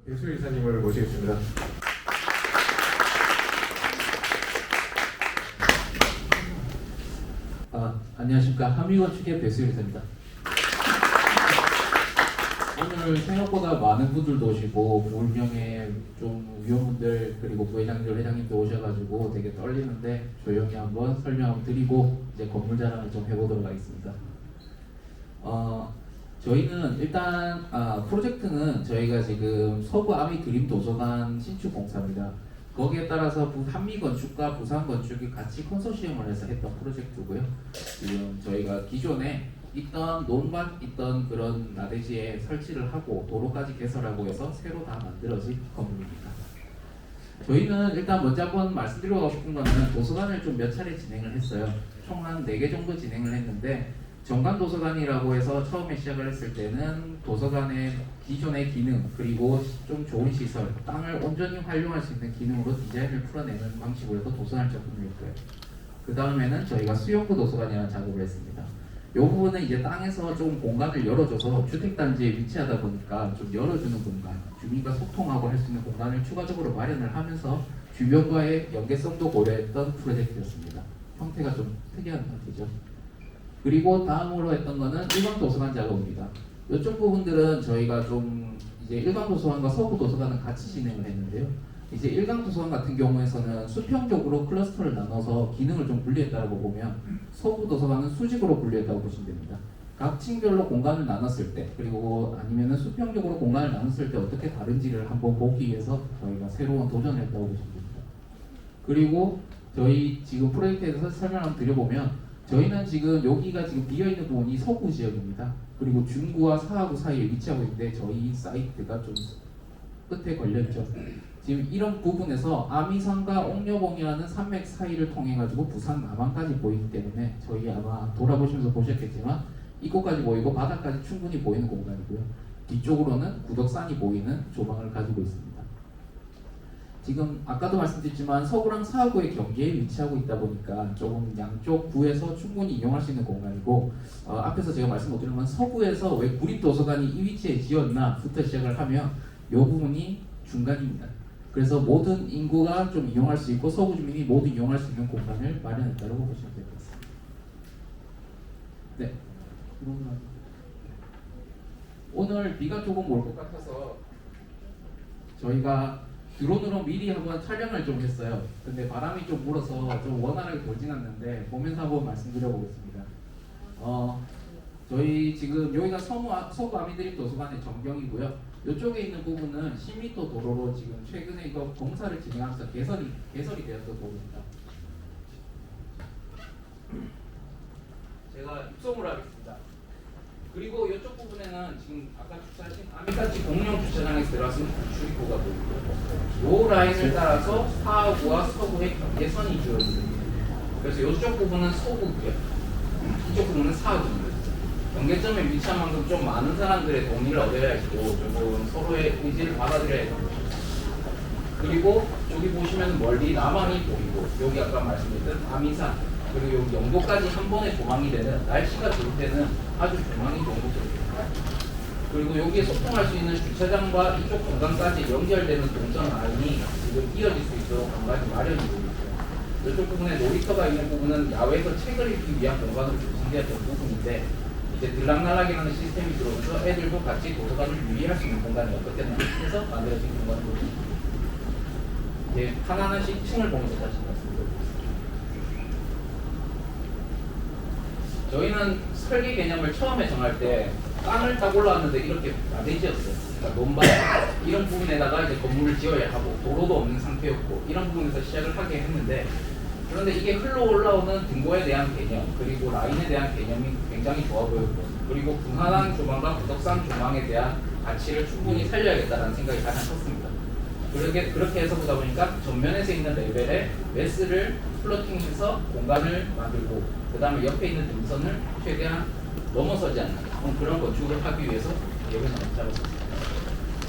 예술 이사님을 모시겠습니다. 안녕하십니까. 하미건축의 배수일입니다. 오늘 생각보다 많은 분들도 오시고 불명예 좀 위원분들 그리고 부회장님들 회장님도 오셔가지고 되게 떨리는데 조용히 한번 설명 드리고 이제 건물 자랑을 좀 해보도록 하겠습니다. 저희는 일단 프로젝트는 저희가 지금 서구 아미 그림 도서관 신축 공사입니다. 거기에 따라서 한미건축과 부산건축이 같이 컨소시엄을 해서 했던 프로젝트고요. 지금 저희가 기존에 있던 그런 나대지에 설치를 하고 도로까지 개설하고 해서 새로 다 만들어진 건물입니다. 저희는 일단 먼저 한번 말씀드리고 싶은 거는 도서관을 좀 몇 차례 진행을 했어요. 총 한 4개 정도 진행을 했는데 정관 도서관이라고 해서 처음에 시작을 했을 때는 도서관의 기존의 기능 그리고 좀 좋은 시설, 땅을 온전히 활용할 수 있는 기능으로 디자인을 풀어내는 방식으로 해서 도서관을 접근했고요. 그 다음에는 저희가 수용구 도서관이라는 작업을 했습니다. 이 부분은 이제 땅에서 좀 공간을 열어줘서 주택단지에 위치하다 보니까 좀 열어주는 공간, 주민과 소통하고 할 수 있는 공간을 추가적으로 마련을 하면서 주변과의 연계성도 고려했던 프로젝트였습니다. 형태가 좀 특이한 형태죠. 그리고 다음으로 했던 거는 일반 도서관 작업입니다. 이쪽 부분들은 저희가 좀 이제 일반 도서관과 서구 도서관은 같이 진행을 했는데요. 이제 일강 도서관 같은 경우에서는 수평적으로 클러스터를 나눠서 기능을 좀 분리했다고 보면 서구 도서관은 수직으로 분리했다고 보시면 됩니다. 각 층별로 공간을 나눴을 때 그리고 아니면은 수평적으로 공간을 나눴을 때 어떻게 다른지를 한번 보기 위해서 저희가 새로운 도전을 했다고 보시면 됩니다. 그리고 저희 지금 프로젝트에서 설명 한번 드려보면 저희는 지금 여기가 지금 비어있는 부분이 서구 지역입니다. 그리고 중구와 사하구 사이에 위치하고 있는데 저희 사이트가 좀 끝에 걸려있죠. 지금 이런 부분에서 아미산과 옥녀봉이라는 산맥 사이를 통해 가지고 부산 남항까지 보이기 때문에 저희 아마 돌아보시면서 보셨겠지만 이곳까지 보이고 바다까지 충분히 보이는 공간이고요. 뒤쪽으로는 구덕산이 보이는 조망을 가지고 있습니다. 지금 아까도 말씀드렸지만 서구랑 사하구의 경계에 위치하고 있다 보니까 조금 양쪽 구에서 충분히 이용할 수 있는 공간이고 앞에서 제가 말씀 못 드리면 서구에서 왜 구립도서관이 이 위치에 지었나부터 시작을 하면 이 부분이 중간입니다. 그래서 모든 인구가 좀 이용할 수 있고 서구 주민이 모두 이용할 수 있는 공간을 마련했다고 보시면 될 것 같습니다. 네. 오늘 비가 조금 올 것 같아서 저희가 드론으로 미리 한번 촬영을 좀 했어요. 근데 바람이 좀 불어서 좀 원활하게 돌진 않는데 보면서 한번 말씀드려보겠습니다. 저희 지금 여기가 서구 아미드림 도서관의 전경이고요. 이쪽에 있는 부분은 10m 도로로 지금 최근에 이거 공사를 진행하면서 개설이 되었던 도로입니다. 제가 입성을 하겠습니다. 그리고 이쪽 부분에는 지금 아까 주차하신 아미까지 공용 주차장에서 들어가신 출입구가 보이고요. 이 라인을 따라서 사하구와 서구의 경계선이 주어집니다. 그래서 이쪽 부분은 서구고요. 이쪽 부분은 사하구입니다. 경계점에 위치한 만큼 좀 많은 사람들의 동의를 얻어야 했고 조금 서로의 의지를 받아들여야 됩니다. 그리고 저기 보시면 멀리 남항이 보이고 여기 아까 말씀드렸던 아미산 그리고 여기 영도까지 한 번에 조망이 되는 날씨가 좋을 때는 아주 조망이 좋은 곳입니다. 그리고 여기에 소통할 수 있는 주차장과 이쪽 공간까지 연결되는 동선 라인이 지금 이어질 수 있도록 공간이 마련이 되고 있어요. 이쪽 부분에 놀이터가 있는 부분은 야외에서 책을 읽기 위한 공간으로 조성되었던 부분인데 이제 들락날락이라는 시스템이 들어오면서 애들도 같이 도서관을 유의할 수 있는 공간이 어떻게 해서 만들어진 공간으로 이제 하나하나씩 층을 보면서 다시 말씀드리겠습니다. 저희는 설계 개념을 처음에 정할 때 땅을 딱 올라왔는데 이렇게 나대지였어요. 그러니까 논밭 이런 부분에다가 이제 건물을 지어야 하고 도로도 없는 상태였고 이런 부분에서 시작을 하게 했는데 그런데 이게 흘러 올라오는 등고에 대한 개념 그리고 라인에 대한 개념이 굉장히 좋아 보였고 그리고 분화당 조망과 구덕산 조망에 대한 가치를 충분히 살려야겠다는 생각이 가장 컸습니다. 그렇게 해서 보다 보니까 전면에서 있는 레벨에 메스를 플로팅해서 공간을 만들고 그 다음에 옆에 있는 등선을 최대한 넘어서지 않는 그런 건축을 하기 위해서 계획을 잡았습니다.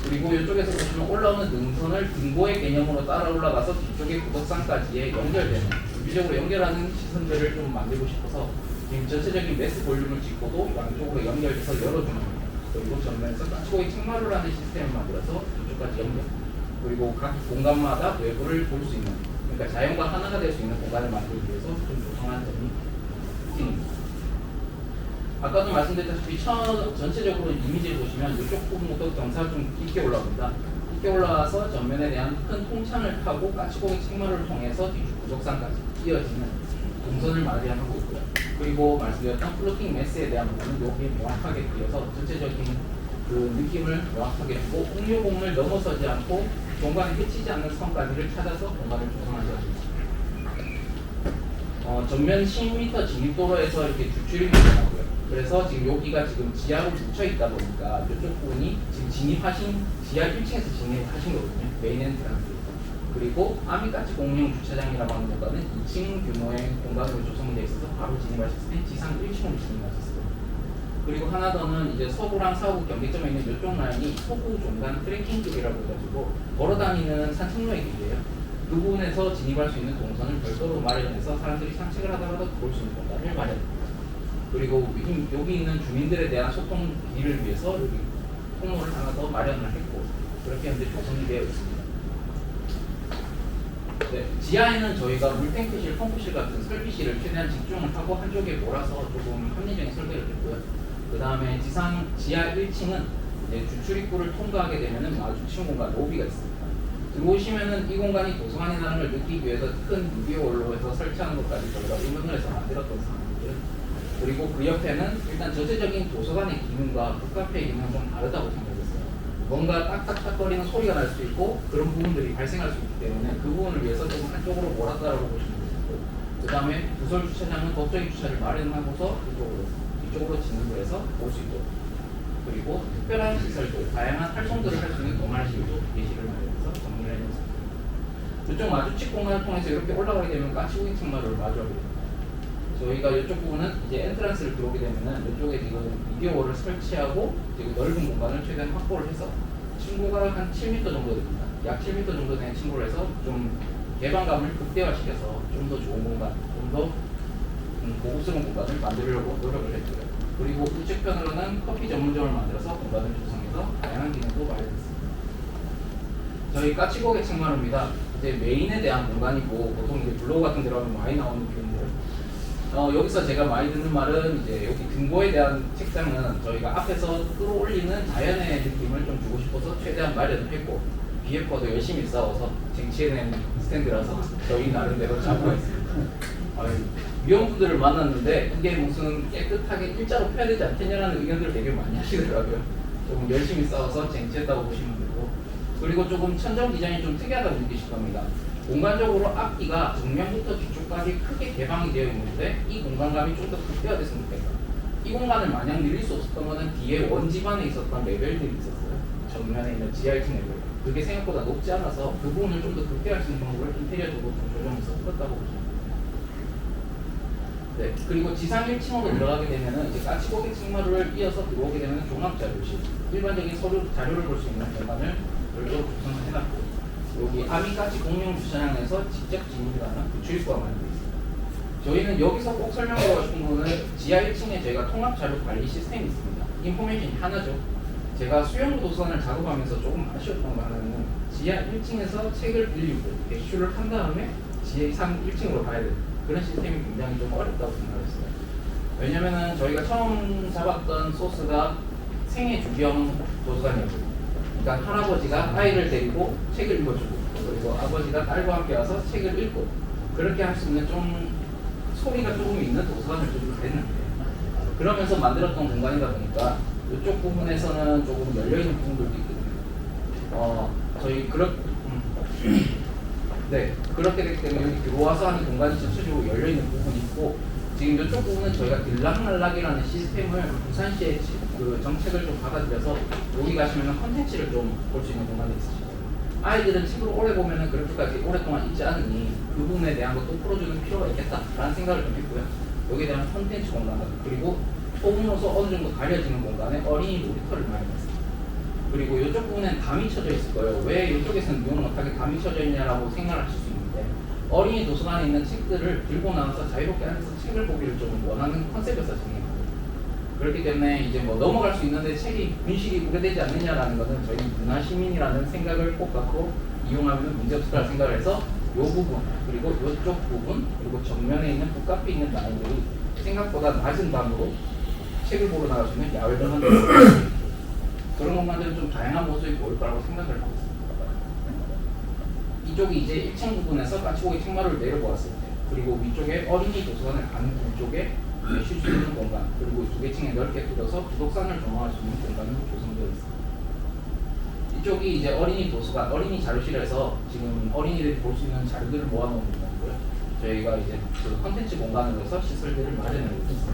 그리고 이쪽에서 보시면 올라오는 능선을 등고의 개념으로 따라 올라가서 뒤쪽에 구덕산까지의 연결되는 주기적으로 연결하는 시선들을 좀 만들고 싶어서 지금 전체적인 매스 볼륨을 찍고도 양쪽으로 연결해서 열어주는 겁니다. 그리고 전면에서 까치고기 책마루라는 시스템을 만들어서 저쪽까지 연결. 그리고 각 공간마다 외부를 볼 수 있는, 그러니까 자연과 하나가 될 수 있는 공간을 만들기 위해서 좀 조성한 점이 특징입니다. 아까도 말씀드렸다시피 전체적으로 이미지를 보시면 이쪽 부분부터 경사가 좀 깊게 올라옵니다. 깊게 올라와서 전면에 대한 큰 통창을 타고 까치고기 책마루를 통해서 뒤쪽 구석상까지 이어지는 동선을 마련하고 있고요. 그리고 말씀드렸던 플로팅 매스에 대한 부분은 여기에 명확하게 그려서 전체적인 그 느낌을 명확하게 주고 홍유공을 넘어서지 않고 공간에 해치지 않는 선까지를 찾아서 공간을 조성하지 않습니다. 전면 10m 진입도로에서 이렇게 주출입이 일어나고요. 그래서 지금 여기가 지금 지하로 묻혀 있다 보니까 이쪽 부분이 지금 진입하신 지하 1층에서 진입하신 거거든요. 메인 엔트런스. 그리고 아미까치 공용 주차장이라고 하는 공간은 2층 규모의 공간으로 조성되어 있어서 바로 진입하셨을 때 지상 1층으로 진입하셨어요. 그리고 하나 더는 이제 서구랑 서구 경계점에 있는 이쪽 라인이 서구 종간 트레킹길이라고 해가지고 걸어다니는 산책로의 길이에요. 그 부분에서 진입할 수 있는 동선을 별도로 마련해서 사람들이 산책을 하다가도 볼 수 있는 공간을 마련합니다. 그리고 여기 있는 주민들에 대한 소통 길을 위해서 여기 통로를 하나 더 마련을 했고 그렇게 현재 조성이 되어 있습니다. 네, 지하에는 저희가 물탱크실, 펌프실 같은 설비실을 최대한 집중을 하고 한쪽에 몰아서 조금 합리적인 설계를 했고요. 그 다음에 지하 1층은 이제 주출입구를 통과하게 되면은 마주치는 공간 로비가 있습니다. 들어오시면은 이 공간이 도서관이라는 걸 느끼기 위해서 큰 유리홀로 해서 설치하는 것까지 저희가 의논을 해서 만들었던 상황이고요. 그리고 그 옆에는 일단 전체적인 도서관의 기능과 북카페의 기능은 좀 다르다고 생각했어요. 뭔가 딱딱딱거리는 소리가 날 수 있고 그런 부분들이 발생할 수 있기 때문에 그 부분을 위해서 조금 한쪽으로 몰았다라고 보시면 되고 그 다음에 부설 주차장은 법적인 주차를 마련하고서 이쪽으로 진입을 해서 볼 수 있도록 그리고 특별한 시설들, 다양한 활동들을 할 수 있는 동아실도 예시를 마련해서 정리를 해놓습니다. 이쪽 마주치 공간을 통해서 이렇게 올라가게 되면 까치고기 책마루를 마주하게 됩니다. 저희가 이쪽 부분은 이제 엔트런스를 들어오게 되면은 이쪽에 지금 미디어홀을 설치하고 그리고 넓은 공간을 최대한 확보를 해서 친구가 한 7m 정도 됩니다. 약 7m 정도 되는 친구를 해서 좀 개방감을 극대화시켜서 좀 더 좋은 공간, 좀 더 고급스러운 공간을 만들려고 노력을 했고요. 그리고 우측편으로는 커피 전문점을 만들어서 공간을 조성해서 다양한 기능도 마련했습니다. 저희 까치고기 책마루입니다. 이제 메인에 대한 공간이고 보통 이제 블로그 같은 데 가면 많이 나오는 표현들. 여기서 제가 많이 듣는 말은 이제 여기 등고에 대한 책장은 저희가 앞에서 끌어올리는 자연의 느낌을 좀 주고 싶어서 최대한 마련을 했고 BF도 열심히 싸워서 쟁취해낸 스탠드라서 저희 나름대로 자부했습니다. 위원분들을 만났는데 이게 무슨 깨끗하게 일자로 펴야 되지 않겠냐라는 의견들을 되게 많이 하시더라고요. 조금 열심히 싸워서 쟁취했다고 보시면 되고 그리고 조금 천정 디자인이 좀 특이하다고 느끼실 겁니다. 공간적으로 앞뒤가 정면부터 뒤쪽까지 크게 개방이 되어 있는데 이 공간감이 좀 더 극대화됐으면 좋겠다. 이 공간을 마냥 늘릴 수 없었던 것은 뒤에 원집안에 있었던 레벨들이 있었어요. 정면에 있는 지하 1층 레벨. 그게 생각보다 높지 않아서 그 부분을 좀 더 극대화할 수 있는 방법을 인테리어적으로 좀 조정해서 했다고 보시면 됩니다. 네, 그리고 지상 1층으로 들어가게 되면은 이제 까치고기 책마루를 이어서 들어오게 되면 종합자료실, 일반적인 서류 자료를 볼 수 있는 공간을 별도로 구성을 해놨고 여기 아미까치 공용 주차장에서 직접 진입하는 그 출입구가 마련되어 있습니다. 저희는 여기서 꼭 설명하고 싶은 부분은 지하 1층에 저희가 통합 자료 관리 시스템이 있습니다. 인포메이션이 하나죠. 제가 수영구 도서관을 작업하면서 조금 아쉬웠던 거 하나는 지하 1층에서 책을 빌리고 대출을 한 다음에 지하 1층으로 가야 되는 그런 시스템이 굉장히 좀 어렵다고 생각했어요. 왜냐면은 저희가 처음 잡았던 소스가 생애 주경 도서관이었거든요. 그러니까 할아버지가 아이를 데리고 책을 읽어주고 그리고 아버지가 딸과 함께 와서 책을 읽고 그렇게 할 수 있는 좀 소리가 조금 있는 도서관을 좀 됐는데 그러면서 만들었던 공간이다 보니까 이쪽 부분에서는 조금 열려있는 부분들도 있거든요. 네, 그렇게 되기 때문에 여기 들어와서 하는 공간이 전체적으로 열려있는 부분이 있고 지금 이쪽 부분은 저희가 들락날락이라는 시스템을 부산시에 그 정책을 좀 받아들여서 여기 가시면 컨텐츠를 좀 볼 수 있는 공간이 있으시죠. 아이들은 책을 오래 보면은 그렇게까지 오랫동안 읽지 않으니 그 부분에 대한 것도 풀어주는 필요가 있겠다라는 생각을 좀 했고요. 여기에 대한 컨텐츠 공간 그리고 소문으로서 어느 정도 가려지는 공간에 어린이 놀이터를 마련했습니다. 그리고 이쪽 부분엔 담이 쳐져 있을 거예요. 왜 이쪽에서는 이용 못하게 담이 쳐져 있냐라고 생각을 하실 수 있는데 어린이 도서관에 있는 책들을 들고 나와서 자유롭게 앉아서 책을 보기를 좀 원하는 컨셉에서 진행합니다. 그렇기 때문에 이제 뭐 넘어갈 수 있는데 책이 분실이 우려되지 않느냐라는 것은 저희 문화시민이라는 생각을 꼭 갖고 이용하면 문제없을 거라 생각을 해서 이 부분 그리고 이쪽 부분 그리고 정면에 있는 북카페 있는 라인들이 생각보다 낮은 방으로 책을 보러 나갈 수 있는 야외 공간들 그런 공간들은 좀 다양한 모습이 보일 거라고 생각을 하고 있습니다. 이쪽이 이제 1층 부분에서 까치고기 책마루를 내려보았을 때 그리고 위쪽에 어린이 도서관을 가는 쪽에 쉴 수 있는 공간 그리고 두 개 층에 넓게 뚫어서 부독산을 조망할 수 있는 공간으로 조성되어 있습니다. 이쪽이 이제 어린이 도서관, 어린이 자료실에서 지금 어린이들이 볼 수 있는 자료들을 모아놓은 공간이고요. 저희가 이제 그 컨텐츠 공간으로 해서 시설들을 마련하고 있습니다.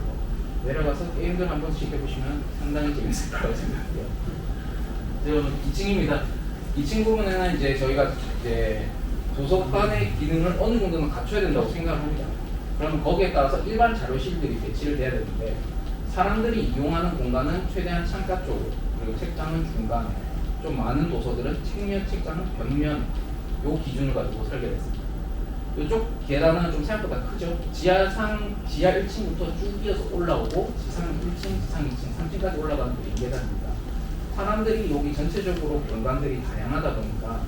내려가서 게임들 한 번씩 해보시면 상당히 재밌을 거라고 생각해요. 지금 2층입니다. 2층 부분에는 이제 저희가 이제 도서관의 기능을 어느 정도는 갖춰야 된다고 생각을 합니다. 그럼 거기에 따라서 일반 자료실들이 배치를 돼야 되는데 사람들이 이용하는 공간은 최대한 창가 쪽으로 그리고 책장은 중간에 좀 많은 도서들은 책면, 책장은 벽면 요 기준을 가지고 설계했습니다. 이쪽 계단은 좀 생각보다 크죠. 지하 1층부터 쭉 이어서 올라오고 지상 1층, 지상 2층, 3층까지 올라가는 게 계단입니다. 사람들이 여기 전체적으로 공간들이 다양하다 보니까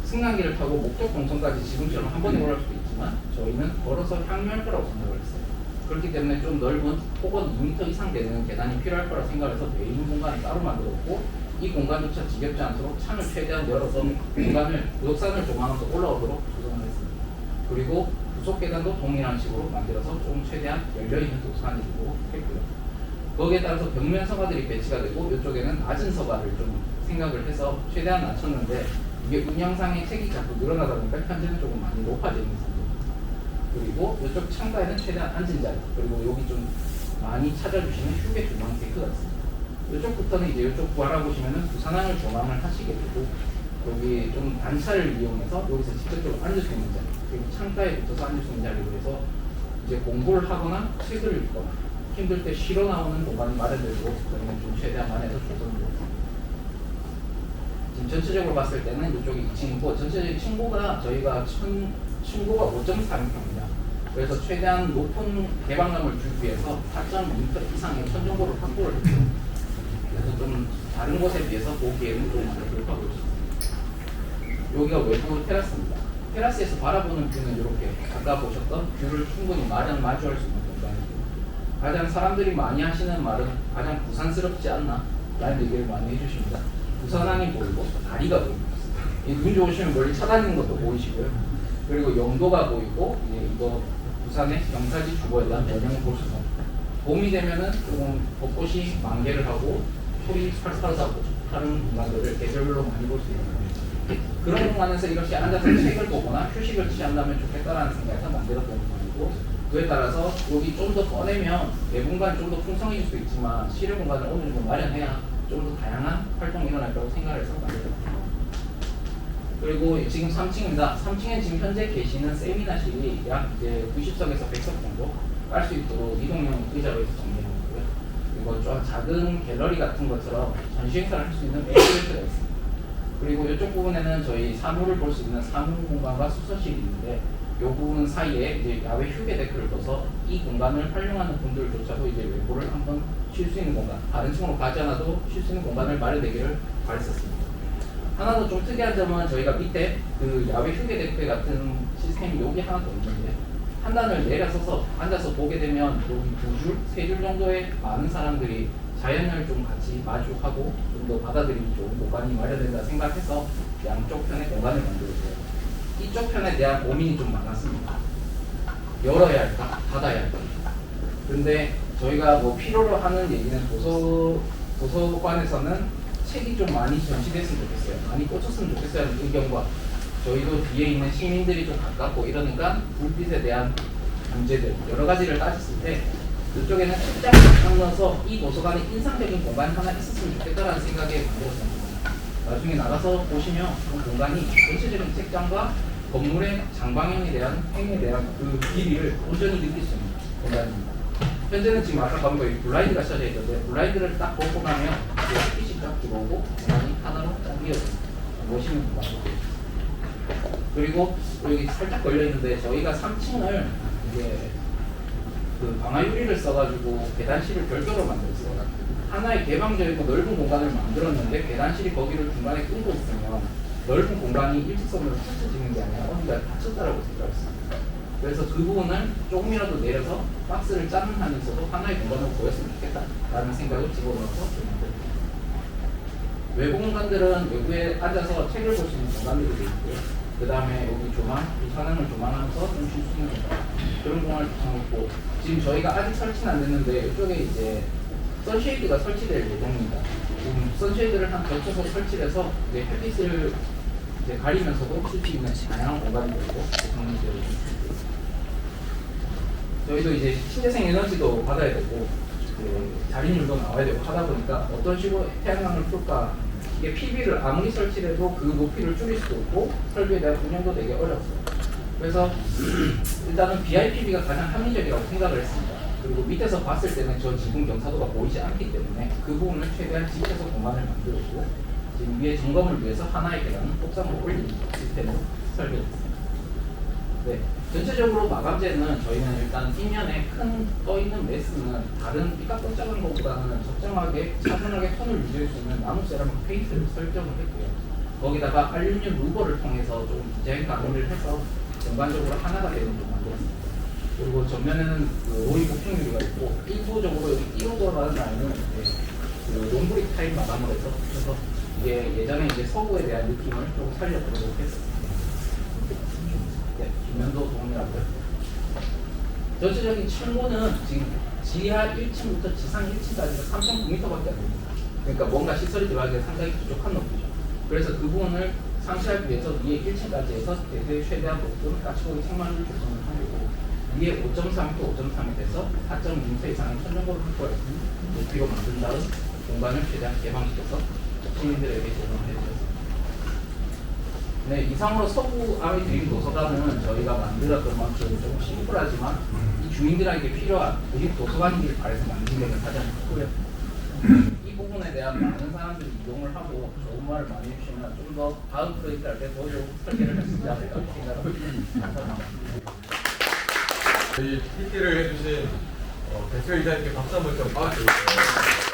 승강기를 타고 목적 동선까지 지금처럼 한 번에 올라올 수도 있지만 저희는 걸어서 향유할 거라고 생각을 했어요. 그렇기 때문에 좀 넓은 혹은 2m 이상 되는 계단이 필요할 거라 생각해서 메인 공간을 따로 만들었고 이 공간조차 지겹지 않도록 창을 최대한 열어서 공간을 부덕산을 조망하면서 올라오도록 조성을 했습니다. 그리고 부속 계단도 동일한 식으로 만들어서 좀 최대한 열려있는 도서관이 되도록 했고요. 거기에 따라서 벽면 서가들이 배치가 되고 이쪽에는 낮은 서가를 좀 생각을 해서 최대한 낮췄는데 이게 운영상의 책이 자꾸 늘어나다 보니까 현재는 조금 많이 높아져 있는 상태입니다. 그리고 이쪽 창가에는 최대한 앉은 자리 그리고 여기 좀 많이 찾아주시는 휴게 조망 데크가 있습니다. 이쪽부터는 이제 이쪽 바라보시면은 부산항을 조망을 하시게 되고 여기 좀 단차를 이용해서 여기서 직접적으로 앉을 수 있는 자리 그리고 창가에 붙어서 앉을 수 있는 자리로 해서 이제 공부를 하거나 책을 읽거나 힘들 때 쉬러 나오는 공간이 마련되도록 저희는 좀 최대한 많이 해서 조성되었습니다. 지금 전체적으로 봤을 때는 이쪽이 2층이고 전체적인 층고가 저희가 층고가 5.4m입니다. 그래서 최대한 높은 개방감을 주기 위해서 4.2m 이상의 천정고를 확보를 했습니다. 그래서 좀 다른 곳에 비해서 보기에는 좀 많이 높아 보입니다. 여기가 외부 테라스입니다. 테라스에서 바라보는 뷰는 이렇게 아까 보셨던 뷰를 충분히 마주할 수 있는 공간이고 가장 사람들이 많이 하시는 말은 가장 부산스럽지 않나 라는 얘기를 많이 해주십니다. 부산항이 보이고 다리가 보입니다. 눈 좋으시면 멀리 쳐다니는 것도 보이시고요. 그리고 영도가 보이고 이거 부산의 영사지 주거에 대한 변형을 볼 수 있습니다. 봄이 되면은 조금 벚꽃이 만개를 하고 풀이 활발하고 다른 공간들을 계절별로 많이 볼 수 있는 그런 공간에서 이렇게 앉아서 책을 보거나 휴식을 취한다면 좋겠다라는 생각에서 만들었던 공간이고 그에 따라서 여기 좀 더 꺼내면 내공간이 좀 더 풍성해질 수도 있지만 실외 공간을 어느 정도 마련해야 좀 더 다양한 활동이 일어날 거라고 생각을 해서 만들었습니다. 그리고 지금 3층입니다. 3층에 지금 현재 계시는 세미나실이 약 이제 90석에서 100석 정도 깔 수 있도록 이동형 의자로 해서 정리해놓고요. 그리고 좀 작은 갤러리 같은 것처럼 전시 행사를 할 수 있는 에이블트가 있습니다. 그리고 이쪽 부분에는 저희 사무를 볼 수 있는 사무 공간과 수서실이 있는데 이 부분 사이에 이제 야외 휴게 데크를 둬서 이 공간을 활용하는 분들조차도 이제 외부를 한번 쉴 수 있는 공간, 다른 층으로 가지 않아도 쉴 수 있는 공간을 마련되기를 바랬었습니다. 하나 더 좀 특이한 점은 저희가 밑에 그 야외 휴게 데크 같은 시스템이 여기 하나 더 있는데 한 단을 내려서서 앉아서 보게 되면 여기 2줄, 3줄 정도의 많은 사람들이 자연을 좀 같이 마주하고 좀 더 받아들이기 좋은 공간이 마련된다 생각해서 양쪽 편의 공간을 만들었어요. 이쪽 편에 대한 고민이 좀 많았습니다. 열어야 할까? 닫아야 할까? 근데 저희가 뭐 필요로 하는 얘기는 도서관에서는 책이 좀 많이 전시됐으면 좋겠어요. 많이 꽂혔으면 좋겠어요 하는 의견과 저희도 뒤에 있는 시민들이 좀 가깝고 이러니까 불빛에 대한 문제들 여러 가지를 따졌을 때 이쪽에는 책장을 딱 넣어서 이 도서관에 인상적인 공간이 하나 있었으면 좋겠다라는 생각에 만들었습니다. 나중에 나가서 보시면 그 공간이 전체적인 책장과 건물의 장방형에 대한 행에 대한 그 길이를 온전히 느낄 수 있는 공간입니다. 현재는 지금 아까 보면 거기 블라인드가 쳐져 있던데 블라인드를 딱 보고 나면 햇빛이 쫙 들어오고 공간이 하나로 딱 이어집니다. 멋있는 공간이고 그리고 여기 살짝 걸려 있는데 저희가 3층을 이제 그 강화 유리를 써가지고 계단실을 별도로 만들었어요. 하나의 개방적이고 넓은 공간을 만들었는데 계단실이 거기를 중간에 끊고 있으면 넓은 공간이 일직선으로 펼쳐지는 게 아니라 어디가 닫혔다라고 생각했습니다. 그래서 그 부분을 조금이라도 내려서 박스를 짜는 한에 있어도 하나의 공간으로 보였으면 좋겠다라는 생각을 집어넣어서 만들었습니다. 외부 공간들은 외부에 앉아서 책을 볼 수 있는 공간들이 되어 있고요. 그 다음에 여기 조망, 이 사랑을 조망하면서 좀 쉴 수 있는 공간, 그런 공간을 구성했고, 지금 저희가 아직 설치는 안 됐는데 이쪽에 이제 선쉐이드가 설치될 예정입니다. 선쉐이드를 한 겹쳐서 설치해서 이제 햇빛을 이제 가리면서도 쓸 수 있는 다양한 공간이 되고 구성이 되어 있습니다. 저희도 이제 신재생 에너지도 받아야 되고 자린율도 나와야 되고 하다 보니까 어떤 식으로 태양광을 풀까, 이게 PV를 아무리 설치해도 그 높이를 줄일 수도 없고 설비에 대한 운영도 되게 어려웠어요. 그래서 일단은 BIPV가 가장 합리적이라고 생각을 했습니다. 그리고 밑에서 봤을 때는 저 지붕 경사도가 보이지 않기 때문에 그 부분을 최대한 지켜서 공간을 만들었고, 지금 위에 점검을 위해서 하나의 계단은 옥상으로 올리는 시스템으로 설계했습니다. 네, 전체적으로 마감재는 저희는 일단 뒷면에 큰 떠있는 메스는 다른 삐까뻔 작은 것보다는 적정하게 차분하게 톤을 유지할 수 있는 나무 세라믹 페인트를 설정을 했고요. 거기다가 알루미늄 루버를 통해서 조금 디자인 가공을 해서 전반적으로 하나가 되는 좀 만들었습니다. 그리고 전면에는 그 로이 복층 유리가 있고, 일부적으로 여기 띄워 들어가는 라인은 그 롱브릭 타입 마감을 해서, 그래서 이게 예전에 이제 서구에 대한 느낌을 좀 살려보도록 했습니다. 네, 뒷면도 동일하고요. 전체적인 층고는 지금 지하 1층부터 지상 1층까지가 3.9m밖에 안 됩니다. 그러니까 뭔가 시설이 들어가기가 상당히 부족한 높이죠. 그래서 그 부분을 상쇄하기 위해서 위에 1층까지 해서 대세 최대한 높은 까치고기 창문을 조성을 하고, 위에 5.3m, 5.3m에서 4.6m 이상의 천정고를 확보할 수 있는 높이로 만든 다음 공간을 최대한 개방시켜서 시민들에게 제공을 해드렸습니다. 네, 이상으로 서구 아미 드림 도서관은 저희가 만들었던 만큼 좀 심플하지만 이 주민들에게 필요한 우리 도서관이길 바라서 만든 게 가장 크고요. 이 부분에 대한 많은 사람들이 이용을 하고 좋은 말을 많이 해주시면 좀 더 다음 프로젝트 할 때 더 좋은 설계를 할 수 있지 않을까 생각합니다. 저희 PP를 해주신 대표 이사님께 박수 한번 좀 받아주세요.